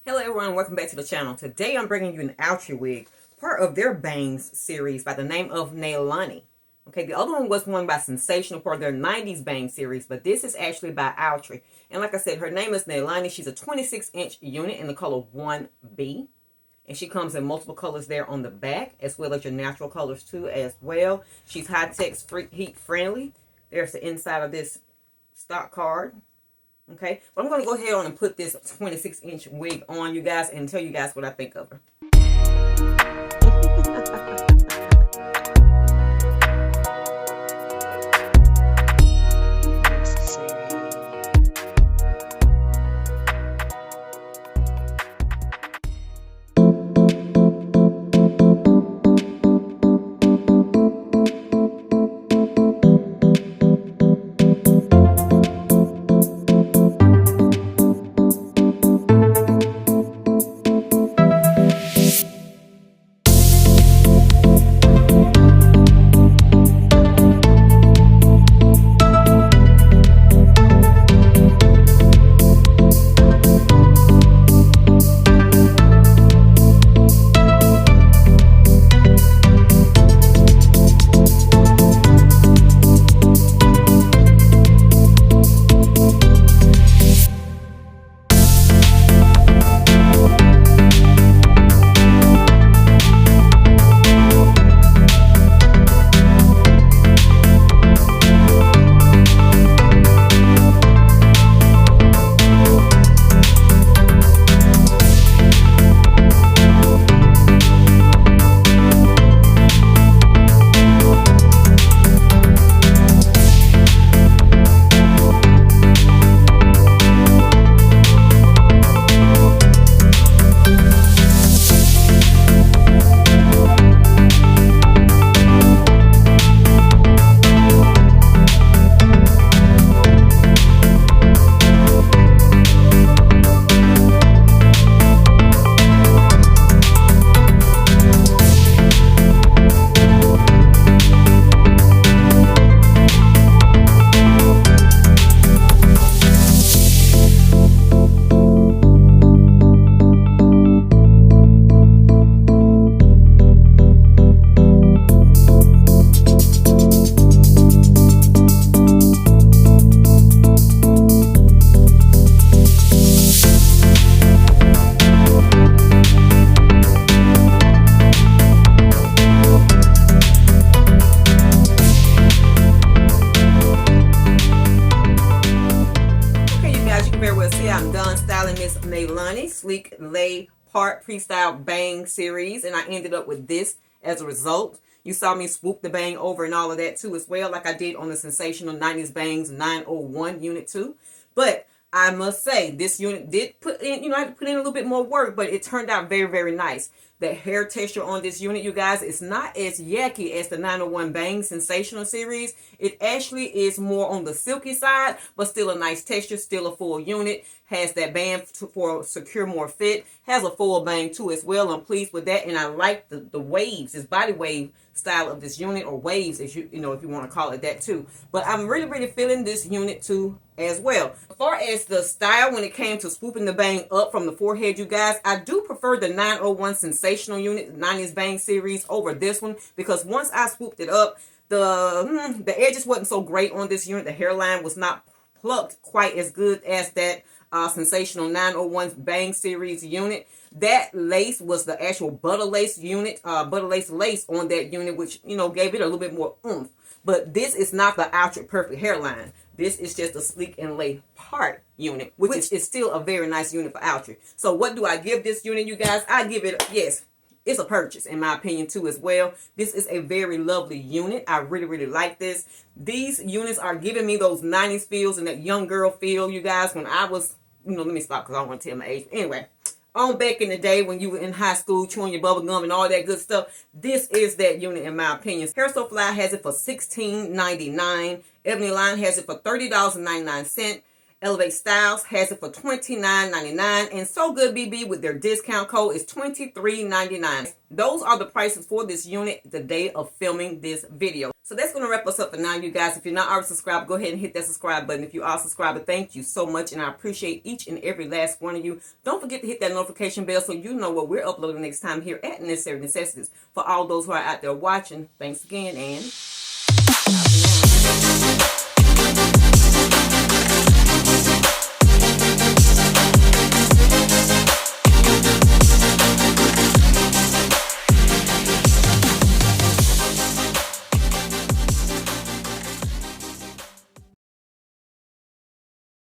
Hello everyone, welcome back to the channel. Today I'm bringing you an Outre wig, part of their bangs series by the name of Nailani. Okay, the other one was one by Sensational, part of their 90s bang series, but this is actually by Outre. And like I said, her name is Nailani. She's a 26-inch unit in the color 1B. And she comes in multiple colors there on the back, as well as your natural colors too as well. She's high-tech, heat friendly. There's the inside of this stock card. Okay, but I'm going to go ahead on and put this 26-inch wig on, you guys, and tell you guys what I think of her. I'm done styling Miss Nailani Sleek Lay Part Freestyle Bang series, and I ended up with this as a result. You saw me swoop the bang over and all of that too as well, like I did on the Sensational 90s Bangs 901 Unit 2. But I must say, this unit did put in, I had to put in a little bit more work, but it turned out very, very nice. The hair texture on this unit, you guys, is not as yucky as the 901 Bang Sensational series. It actually is more on the silky side, but still a nice texture, still a full unit. Has that band for secure more fit. Has a full bang too as well. I'm pleased with that, and I like the waves, this body wave style of this unit, or waves, as if you want to call it that too. But I'm really, really feeling this unit too as well. As far as the style, when it came to swooping the bang up from the forehead, you guys, I do prefer the 901 Sensational unit, 90s Bang series, over this one, because once I swooped it up, the edges wasn't so great on this unit. The hairline was not plucked quite as good as that Sensational 901 Bang series unit. That lace was the actual butter lace unit, butter lace lace on that unit, which gave it a little bit more oomph. But this is not the Outre Perfect hairline. This is just a Sleek and Lay Part unit, which is still a very nice unit for Outre. So what do I give this unit, you guys? I give it, yes, it's a purchase in my opinion too as well. This is a very lovely unit. I really, really like this. These units are giving me those 90s feels and that young girl feel, you guys, when I was, let me stop because I don't want to tell my age. Anyway, on back in the day when you were in high school chewing your bubble gum and all that good stuff, this is that unit in my opinion. Hair So Fly has it for $16.99. Ebony Line has it for $30.99. Elevate Styles has it for $29.99, and So Good BB with their discount code is $23.99. Those are the prices for this unit the day of filming this video. So that's going to wrap us up for now, you guys. If you're not already subscribed, go ahead and hit that subscribe button. If you are subscribed, thank you so much, and I appreciate each and every last one of you. Don't forget to hit that notification bell so you know what we're uploading next time here at Necessary Necessities. For all those who are out there watching, thanks again, and bye for now.